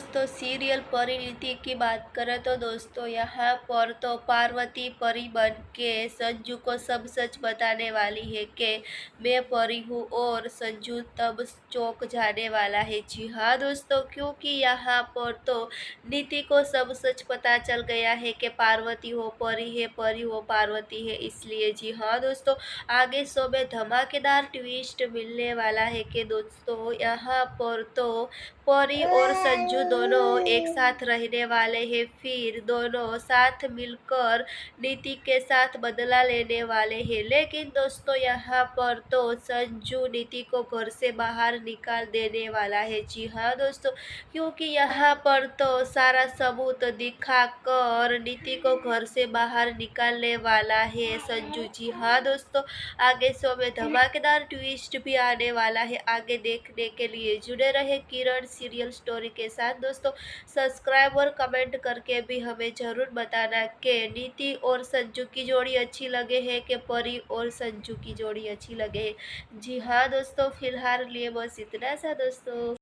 दोस्तों सीरियल परिणीति की बात करें तो दोस्तों यहाँ पर तो पार्वती परी बन के संजू को सब सच बताने वाली है कि मैं परी हूँ और संजू तब चौंक जाने वाला है। जी हाँ दोस्तों, क्योंकि यहाँ पर तो नीति को सब सच पता चल गया है कि पार्वती हो परी है, परी हो पार्वती है। इसलिए जी हाँ दोस्तों, आगे शो में धमाकेदार ट्विस्ट मिलने वाला है कि दोस्तों यहाँ पर तो परी और संजू दोनों एक साथ रहने वाले हैं, फिर दोनों साथ मिलकर नीति के साथ बदला लेने वाले हैं। लेकिन दोस्तों यहाँ पर तो संजू नीति को घर से बाहर निकाल देने वाला है। जी हाँ दोस्तों, क्योंकि यहाँ पर तो सारा सबूत दिखाकर नीति को घर से बाहर निकालने वाला है संजू। जी हाँ दोस्तों, आगे शो में धमाकेदार ट्विस्ट भी आने वाला है। आगे देखने के लिए जुड़े रहे किरण सीरियल स्टोरी के साथ। दोस्तों सब्सक्राइब और कमेंट करके भी हमें ज़रूर बताना कि नीति और संजू की जोड़ी अच्छी लगे है कि परी और संजू की जोड़ी अच्छी लगे है। जी हाँ दोस्तों, फिलहाल लिए बस इतना सा दोस्तों।